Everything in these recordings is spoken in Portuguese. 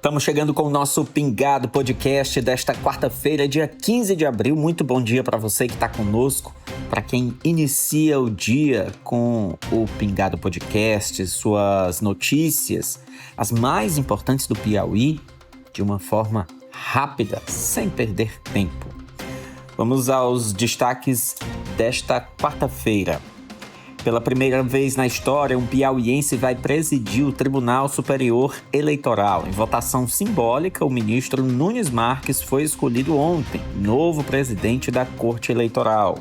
Estamos chegando com o nosso Pingado Podcast desta quarta-feira, dia 15 de abril. Muito bom dia para você que está conosco, para quem inicia o dia com o Pingado Podcast, suas notícias, as mais importantes do Piauí, de uma forma rápida, sem perder tempo. Vamos aos destaques desta quarta-feira. Pela primeira vez na história, um piauiense vai presidir o Tribunal Superior Eleitoral. Em votação simbólica, o ministro Nunes Marques foi escolhido ontem, novo presidente da Corte Eleitoral.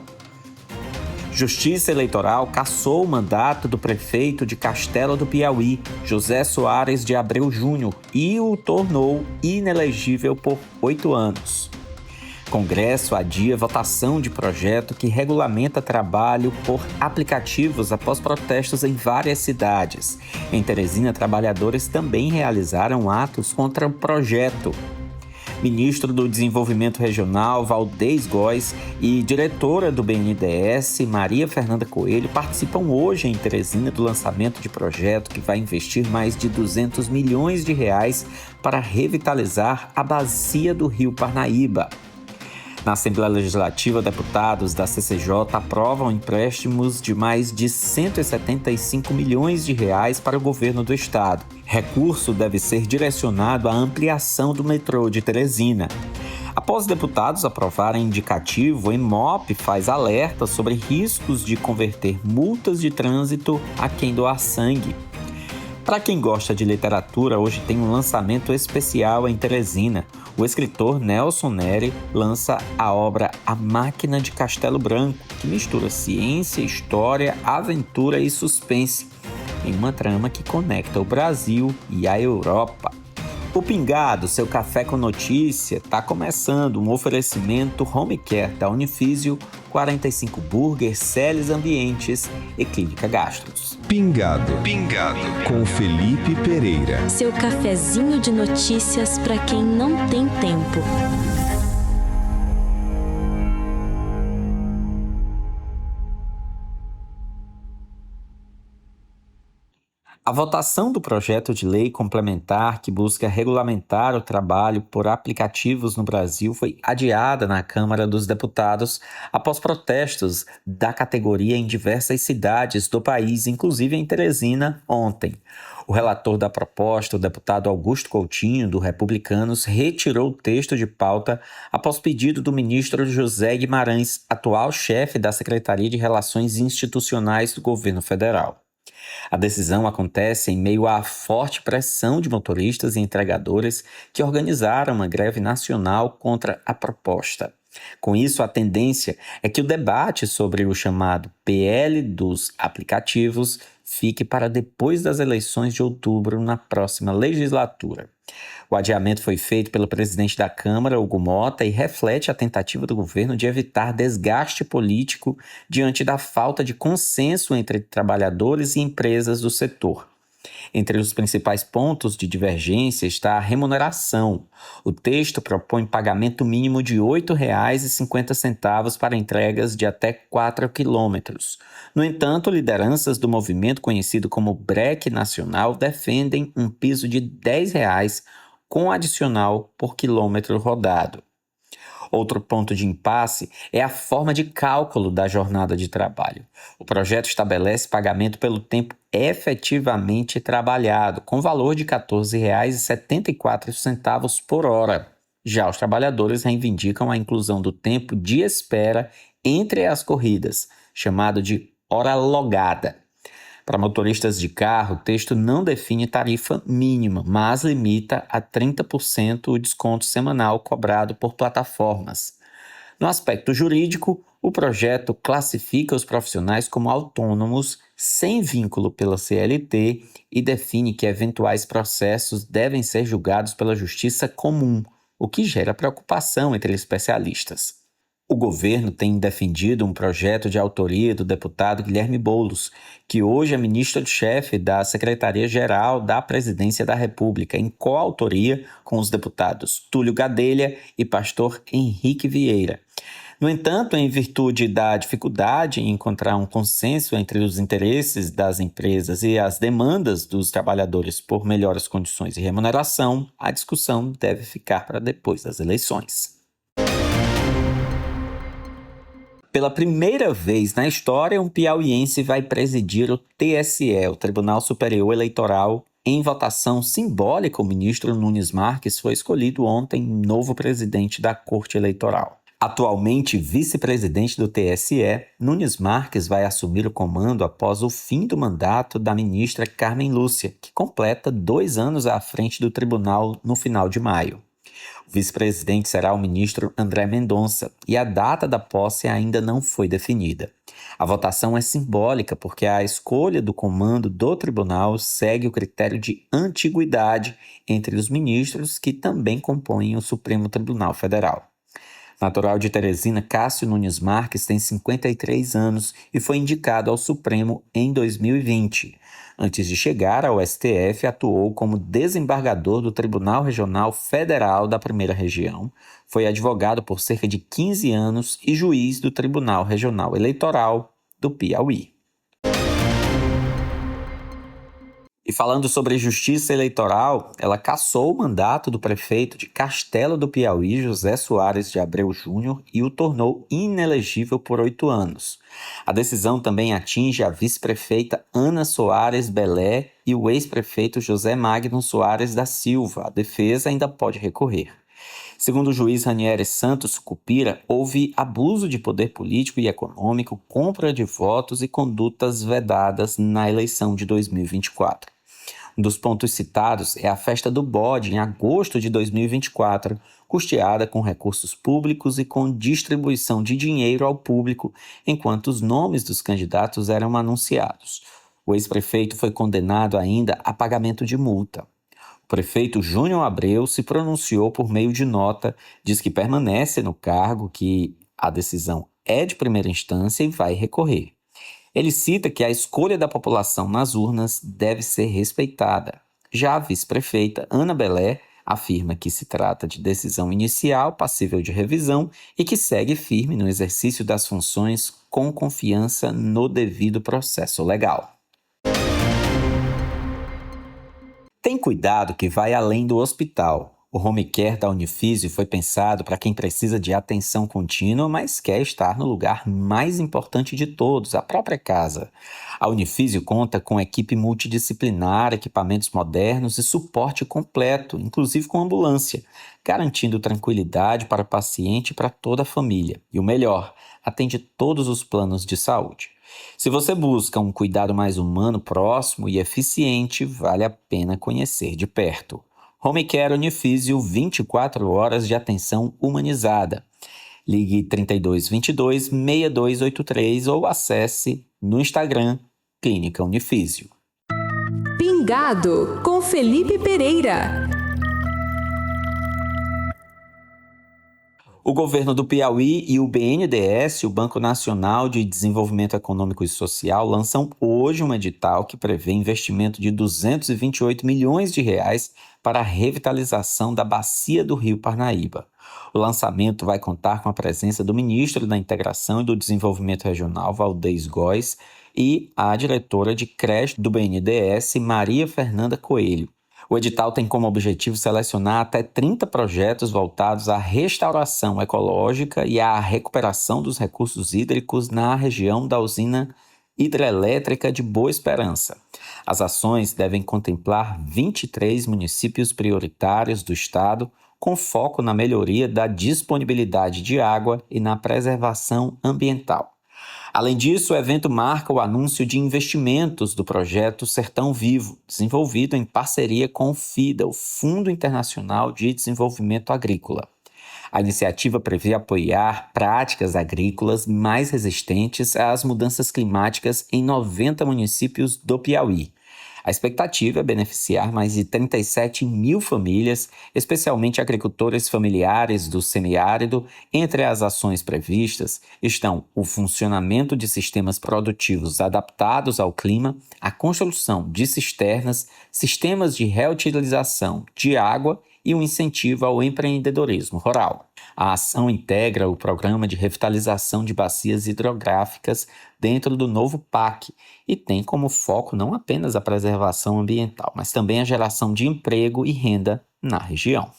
Justiça Eleitoral cassou o mandato do prefeito de Castelo do Piauí, José Soares de Abreu Júnior, e o tornou inelegível por 8 anos. Congresso adia votação de projeto que regulamenta trabalho por aplicativos após protestos em várias cidades. Em Teresina, trabalhadores também realizaram atos contra o projeto. Ministro do Desenvolvimento Regional, Valdez Góes, e diretora do BNDES, Maria Fernanda Coelho, participam hoje em Teresina do lançamento de projeto que vai investir mais de 200 milhões de reais para revitalizar a bacia do Rio Parnaíba. Na Assembleia Legislativa, deputados da CCJ aprovam empréstimos de mais de 175 milhões de reais para o governo do estado. Recurso deve ser direcionado à ampliação do metrô de Teresina. Após deputados aprovarem indicativo, o Hemop faz alerta sobre riscos de converter multas de trânsito a quem doar sangue. Para quem gosta de literatura, hoje tem um lançamento especial em Teresina. O escritor Nelson Neri lança a obra A Máquina de Castelo Branco, que mistura ciência, história, aventura e suspense, em uma trama que conecta o Brasil e a Europa. O Pingado, seu café com notícia, está começando. Um oferecimento Home Care da Unifísio, 45 Burger, Celes Ambientes e Clínica Gastros. Pingado com Felipe Pereira. Seu cafezinho de notícias para quem não tem tempo. A votação do projeto de lei complementar que busca regulamentar o trabalho por aplicativos no Brasil foi adiada na Câmara dos Deputados após protestos da categoria em diversas cidades do país, inclusive em Teresina, ontem. O relator da proposta, o deputado Augusto Coutinho, do Republicanos, retirou o texto de pauta após pedido do ministro José Guimarães, atual chefe da Secretaria de Relações Institucionais do Governo Federal. A decisão acontece em meio à forte pressão de motoristas e entregadores que organizaram uma greve nacional contra a proposta. Com isso, a tendência é que o debate sobre o chamado PL dos aplicativos fique para depois das eleições de outubro na próxima legislatura. O adiamento foi feito pelo presidente da Câmara, Hugo Mota, e reflete a tentativa do governo de evitar desgaste político diante da falta de consenso entre trabalhadores e empresas do setor. Entre os principais pontos de divergência está a remuneração. O texto propõe pagamento mínimo de R$ 8,50 para entregas de até 4 quilômetros. No entanto, lideranças do movimento conhecido como BREC Nacional defendem um piso de R$ 10 com adicional por quilômetro rodado. Outro ponto de impasse é a forma de cálculo da jornada de trabalho. O projeto estabelece pagamento pelo tempo efetivamente trabalhado, com valor de R$ 14,74 por hora. Já os trabalhadores reivindicam a inclusão do tempo de espera entre as corridas, chamado de hora logada. Para motoristas de carro, o texto não define tarifa mínima, mas limita a 30% o desconto semanal cobrado por plataformas. No aspecto jurídico, o projeto classifica os profissionais como autônomos, sem vínculo pela CLT, e define que eventuais processos devem ser julgados pela Justiça Comum, o que gera preocupação entre especialistas. O governo tem defendido um projeto de autoria do deputado Guilherme Boulos, que hoje é ministro-chefe da Secretaria-Geral da Presidência da República, em coautoria com os deputados Túlio Gadelha e pastor Henrique Vieira. No entanto, em virtude da dificuldade em encontrar um consenso entre os interesses das empresas e as demandas dos trabalhadores por melhores condições e remuneração, a discussão deve ficar para depois das eleições. Pela primeira vez na história, um piauiense vai presidir o TSE, o Tribunal Superior Eleitoral. Em votação simbólica, o ministro Nunes Marques foi escolhido ontem novo presidente da Corte Eleitoral. Atualmente vice-presidente do TSE, Nunes Marques vai assumir o comando após o fim do mandato da ministra Carmen Lúcia, que completa 2 anos à frente do tribunal no final de maio. O vice-presidente será o ministro André Mendonça e a data da posse ainda não foi definida. A votação é simbólica porque a escolha do comando do tribunal segue o critério de antiguidade entre os ministros que também compõem o Supremo Tribunal Federal. Natural de Teresina, Cássio Nunes Marques tem 53 anos e foi indicado ao Supremo em 2020. Antes de chegar ao STF, atuou como desembargador do Tribunal Regional Federal da Primeira Região, foi advogado por cerca de 15 anos e juiz do Tribunal Regional Eleitoral do Piauí. E falando sobre justiça eleitoral, ela cassou o mandato do prefeito de Castelo do Piauí, José Soares de Abreu Júnior, e o tornou inelegível por 8 anos. A decisão também atinge a vice-prefeita Ana Soares Belé e o ex-prefeito José Magno Soares da Silva. A defesa ainda pode recorrer. Segundo o juiz Ranieri Santos Cupira, houve abuso de poder político e econômico, compra de votos e condutas vedadas na eleição de 2024. Um dos pontos citados é a festa do bode, em agosto de 2024, custeada com recursos públicos e com distribuição de dinheiro ao público, enquanto os nomes dos candidatos eram anunciados. O ex-prefeito foi condenado ainda a pagamento de multa. O prefeito Júnior Abreu se pronunciou por meio de nota, diz que permanece no cargo, que a decisão é de primeira instância e vai recorrer. Ele cita que a escolha da população nas urnas deve ser respeitada. Já a vice-prefeita Ana Belé afirma que se trata de decisão inicial, passível de revisão e que segue firme no exercício das funções com confiança no devido processo legal. Tem cuidado que vai além do hospital. O home care da Unifísio foi pensado para quem precisa de atenção contínua, mas quer estar no lugar mais importante de todos, a própria casa. A Unifísio conta com equipe multidisciplinar, equipamentos modernos e suporte completo, inclusive com ambulância, garantindo tranquilidade para o paciente e para toda a família. E o melhor, atende todos os planos de saúde. Se você busca um cuidado mais humano, próximo e eficiente, vale a pena conhecer de perto. Home Care Unifísio, 24 horas de atenção humanizada. Ligue 3222-6283 ou acesse no Instagram Clínica Unifísio. Pingado com Felipe Pereira. O governo do Piauí e o BNDES, o Banco Nacional de Desenvolvimento Econômico e Social, lançam hoje um edital que prevê investimento de 228 milhões de reais para a revitalização da bacia do Rio Parnaíba. O lançamento vai contar com a presença do ministro da Integração e do Desenvolvimento Regional, Valdez Góes, e a diretora de creche do BNDES, Maria Fernanda Coelho. O edital tem como objetivo selecionar até 30 projetos voltados à restauração ecológica e à recuperação dos recursos hídricos na região da usina hidrelétrica de Boa Esperança. As ações devem contemplar 23 municípios prioritários do estado, com foco na melhoria da disponibilidade de água e na preservação ambiental. Além disso, o evento marca o anúncio de investimentos do projeto Sertão Vivo, desenvolvido em parceria com o FIDA, o Fundo Internacional de Desenvolvimento Agrícola. A iniciativa prevê apoiar práticas agrícolas mais resistentes às mudanças climáticas em 90 municípios do Piauí. A expectativa é beneficiar mais de 37 mil famílias, especialmente agricultores familiares do semiárido. Entre as ações previstas estão o funcionamento de sistemas produtivos adaptados ao clima, a construção de cisternas, sistemas de reutilização de água e um incentivo ao empreendedorismo rural. A ação integra o Programa de Revitalização de Bacias Hidrográficas dentro do novo PAC e tem como foco não apenas a preservação ambiental, mas também a geração de emprego e renda na região.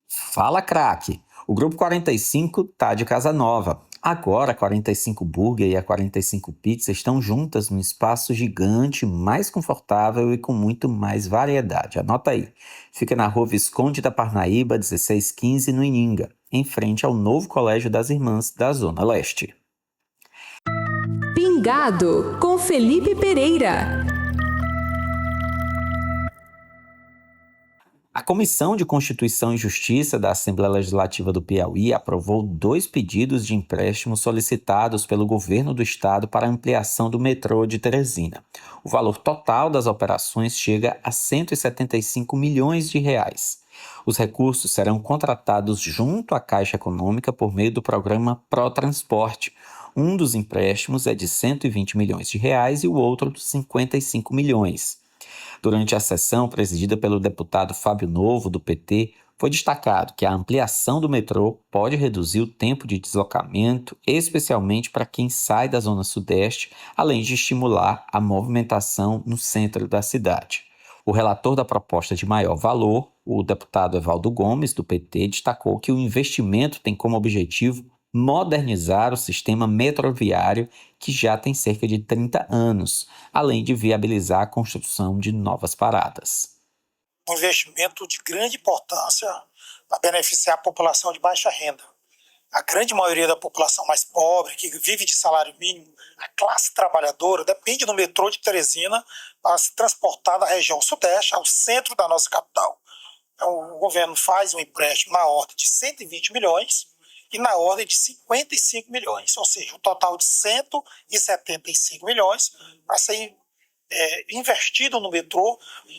Fala, craque! O Grupo 45 tá de casa nova. Agora a 45 Burger e a 45 Pizza estão juntas num espaço gigante, mais confortável e com muito mais variedade. Anota aí. Fica na Rua Visconde da Parnaíba, 1615, no Ininga, em frente ao novo Colégio das Irmãs da Zona Leste. Pingado, com Felipe Pereira. A Comissão de Constituição e Justiça da Assembleia Legislativa do Piauí aprovou 2 pedidos de empréstimo solicitados pelo governo do estado para ampliação do metrô de Teresina. O valor total das operações chega a R$ 175 milhões. Os recursos serão contratados junto à Caixa Econômica por meio do programa Protransporte. Um dos empréstimos é de R$ 120 milhões e o outro de 55 milhões. Durante a sessão, presidida pelo deputado Fábio Novo, do PT, foi destacado que a ampliação do metrô pode reduzir o tempo de deslocamento, especialmente para quem sai da Zona Sudeste, além de estimular a movimentação no centro da cidade. O relator da proposta de maior valor, o deputado Evaldo Gomes, do PT, destacou que o investimento tem como objetivo modernizar o sistema metroviário que já tem cerca de 30 anos, além de viabilizar a construção de novas paradas. Um investimento de grande importância para beneficiar a população de baixa renda. A grande maioria da população mais pobre, que vive de salário mínimo, a classe trabalhadora, depende do metrô de Teresina para se transportar da região sudeste ao centro da nossa capital. Então, o governo faz um empréstimo na ordem de 120 milhões e na ordem de 55 milhões, ou seja, um total de 175 milhões para ser investido no metrô,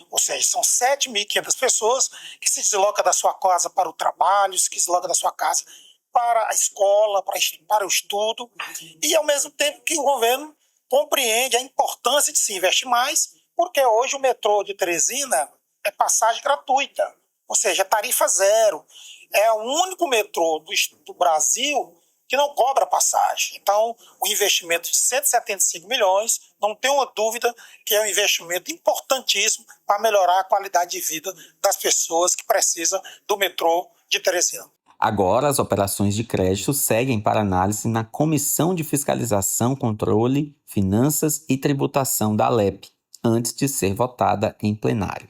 ou seja, são 7.500 pessoas que se deslocam da sua casa para o trabalho, se deslocam da sua casa para a escola, para o estudo, e ao mesmo tempo que o governo compreende a importância de se investir mais, porque hoje o metrô de Teresina é passagem gratuita, ou seja, tarifa zero. É o único metrô do Brasil que não cobra passagem. Então, o investimento de 175 milhões, não tem uma dúvida que é um investimento importantíssimo para melhorar a qualidade de vida das pessoas que precisam do metrô de Teresina. Agora, as operações de crédito seguem para análise na Comissão de Fiscalização, Controle, Finanças e Tributação da ALEP, antes de ser votada em plenário.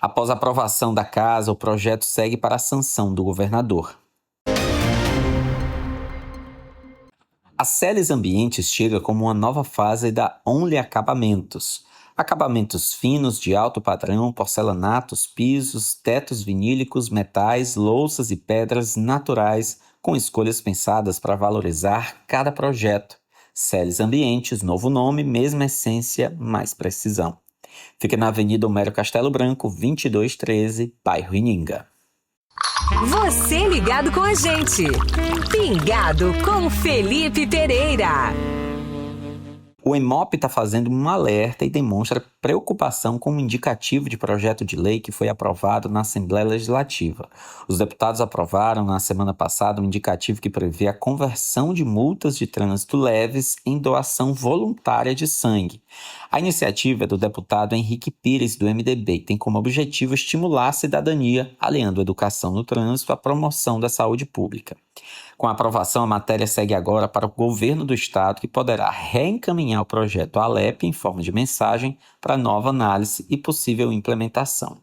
Após a aprovação da casa, o projeto segue para a sanção do governador. A Celes Ambientes chega como uma nova fase da Only Acabamentos. Acabamentos finos de alto padrão, porcelanatos, pisos, tetos vinílicos, metais, louças e pedras naturais, com escolhas pensadas para valorizar cada projeto. Celes Ambientes, novo nome, mesma essência, mais precisão. Fica na Avenida Homero Castelo Branco, 2213, bairro Ininga. Você ligado com a gente. Pingado com Felipe Pereira. O EMOP está fazendo um alerta e demonstra preocupação com um indicativo de projeto de lei que foi aprovado na Assembleia Legislativa. Os deputados aprovaram na semana passada um indicativo que prevê a conversão de multas de trânsito leves em doação voluntária de sangue. A iniciativa é do deputado Henrique Pires, do MDB, e tem como objetivo estimular a cidadania, aliando a educação no trânsito à promoção da saúde pública. Com a aprovação, a matéria segue agora para o governo do estado, que poderá reencaminhar o projeto à ALEP em forma de mensagem para nova análise e possível implementação.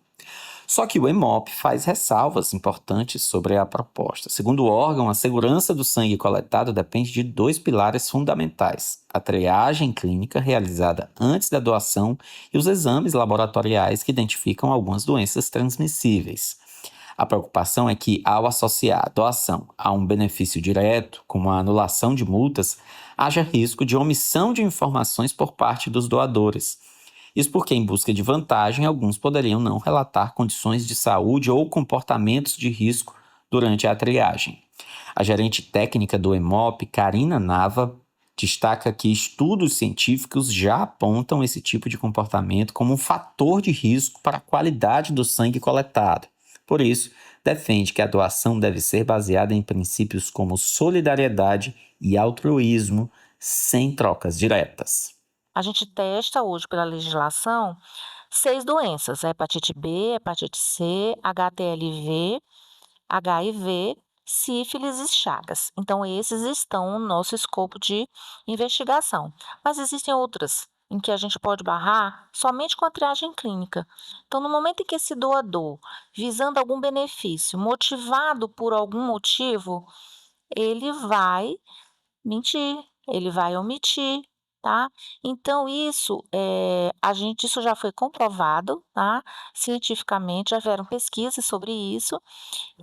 Só que o EMOP faz ressalvas importantes sobre a proposta. Segundo o órgão, a segurança do sangue coletado depende de 2 pilares fundamentais: a triagem clínica realizada antes da doação e os exames laboratoriais que identificam algumas doenças transmissíveis. A preocupação é que, ao associar a doação a um benefício direto, como a anulação de multas, haja risco de omissão de informações por parte dos doadores. Isso porque, em busca de vantagem, alguns poderiam não relatar condições de saúde ou comportamentos de risco durante a triagem. A gerente técnica do EMOP, Karina Nava, destaca que estudos científicos já apontam esse tipo de comportamento como um fator de risco para a qualidade do sangue coletado. Por isso, defende que a doação deve ser baseada em princípios como solidariedade e altruísmo, sem trocas diretas. A gente testa hoje pela legislação 6 doenças: a hepatite B, hepatite C, HTLV, HIV, sífilis e chagas. Então, esses estão no nosso escopo de investigação. Mas existem outras em que a gente pode barrar somente com a triagem clínica. Então, no momento em que esse doador, visando algum benefício, motivado por algum motivo, ele vai mentir, ele vai omitir, tá? Então, isso já foi comprovado, tá? Cientificamente, já vieram pesquisas sobre isso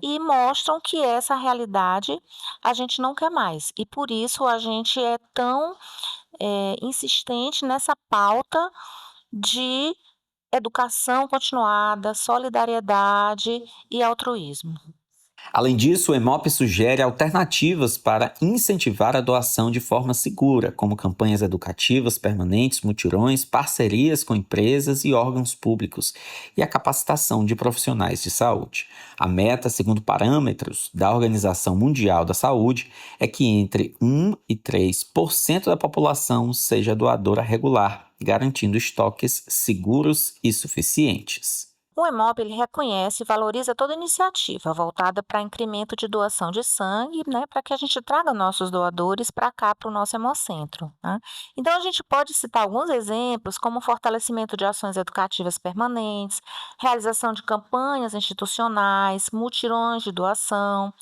e mostram que essa realidade a gente não quer mais. E por isso a gente é tão insistente nessa pauta de educação continuada, solidariedade e altruísmo. Além disso, o Hemop sugere alternativas para incentivar a doação de forma segura, como campanhas educativas permanentes, mutirões, parcerias com empresas e órgãos públicos e a capacitação de profissionais de saúde. A meta, segundo parâmetros da Organização Mundial da Saúde, é que entre 1% e 3% da população seja doadora regular, garantindo estoques seguros e suficientes. O Hemop reconhece e valoriza toda iniciativa voltada para incremento de doação de sangue, né, para que a gente traga nossos doadores para cá, para o nosso hemocentro. Né? Então, a gente pode citar alguns exemplos, como o fortalecimento de ações educativas permanentes, realização de campanhas institucionais, mutirões de doação,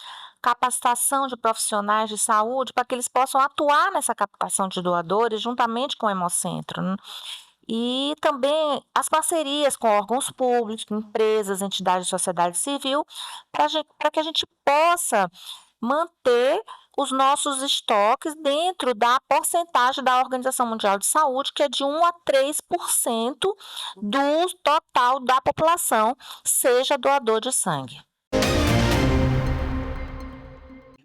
capacitação de profissionais de saúde para que eles possam atuar nessa captação de doadores juntamente com o hemocentro, né? E também as parcerias com órgãos públicos, empresas, entidades de sociedade civil, para que a gente possa manter os nossos estoques dentro da porcentagem da Organização Mundial de Saúde, que é de 1 a 3% do total da população, seja doador de sangue.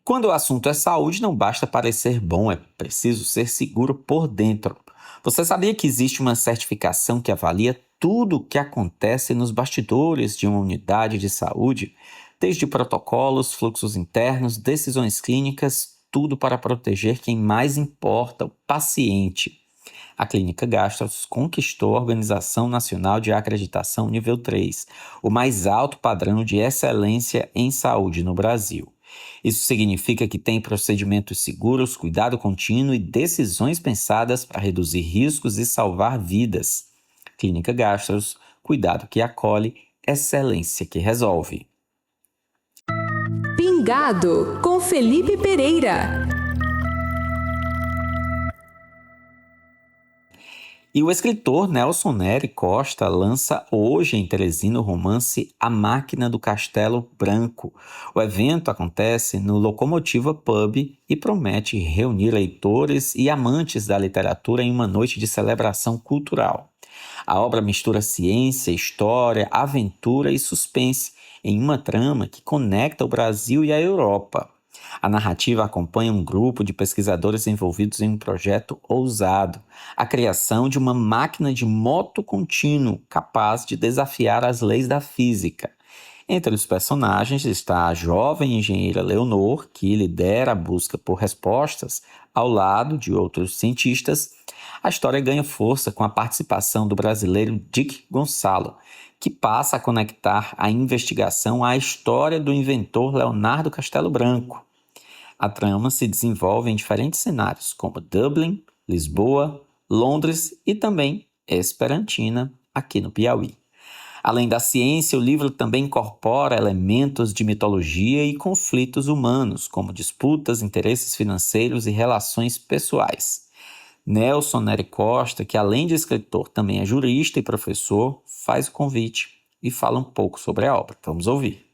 Quando o assunto é saúde, não basta parecer bom, é preciso ser seguro por dentro. Você sabia que existe uma certificação que avalia tudo o que acontece nos bastidores de uma unidade de saúde? Desde protocolos, fluxos internos, decisões clínicas, tudo para proteger quem mais importa, o paciente. A Clínica Gastros conquistou a Organização Nacional de Acreditação Nível 3, o mais alto padrão de excelência em saúde no Brasil. Isso significa que tem procedimentos seguros, cuidado contínuo e decisões pensadas para reduzir riscos e salvar vidas. Clínica Gastros, cuidado que acolhe, excelência que resolve. Pingado com Felipe Pereira. E o escritor Nelson Nery Costa lança hoje em Teresina o romance A Máquina do Castelo Branco. O evento acontece no Locomotiva Pub e promete reunir leitores e amantes da literatura em uma noite de celebração cultural. A obra mistura ciência, história, aventura e suspense em uma trama que conecta o Brasil e a Europa. A narrativa acompanha um grupo de pesquisadores envolvidos em um projeto ousado, a criação de uma máquina de moto contínuo capaz de desafiar as leis da física. Entre os personagens está a jovem engenheira Leonor, que lidera a busca por respostas, ao lado de outros cientistas. A história ganha força com a participação do brasileiro Dick Gonçalo, que passa a conectar a investigação à história do inventor Leonardo Castelo Branco. A trama se desenvolve em diferentes cenários, como Dublin, Lisboa, Londres e também Esperantina, aqui no Piauí. Além da ciência, o livro também incorpora elementos de mitologia e conflitos humanos, como disputas, interesses financeiros e relações pessoais. Nelson Nery Costa, que além de escritor também é jurista e professor, faz o convite e fala um pouco sobre a obra. Vamos ouvir.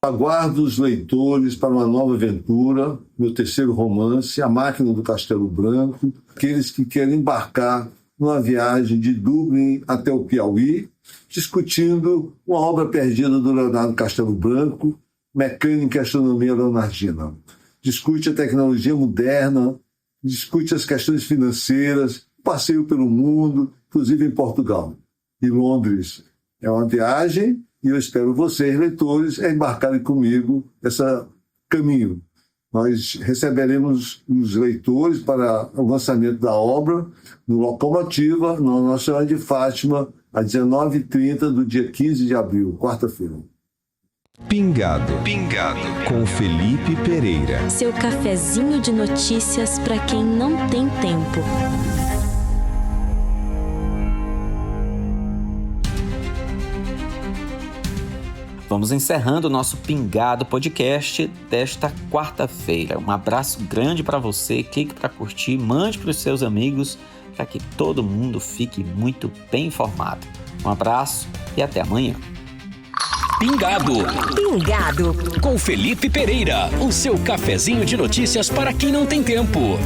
Aguardo os leitores para uma nova aventura, meu terceiro romance, A Máquina do Castelo Branco, aqueles que querem embarcar numa viagem de Dublin até o Piauí, discutindo uma obra perdida do Leonardo Castelo Branco, Mecânica e Astronomia Leonardina. Discute a tecnologia moderna, discute as questões financeiras, passeio pelo mundo, inclusive em Portugal. E Londres é uma viagem e eu espero vocês, leitores, embarcarem comigo esse caminho. Nós receberemos os leitores para o lançamento da obra no Locomotiva, na Nossa Senhora de Fátima, às 19h30 do dia 15 de abril, quarta-feira. Pingado com Felipe Pereira. Seu cafezinho de notícias para quem não tem tempo. Vamos encerrando o nosso Pingado Podcast desta quarta-feira. Um abraço grande para você, clique para curtir, mande para os seus amigos, para que todo mundo fique muito bem informado. Um abraço e até amanhã. Pingado Pingado com Felipe Pereira, o seu cafezinho de notícias para quem não tem tempo.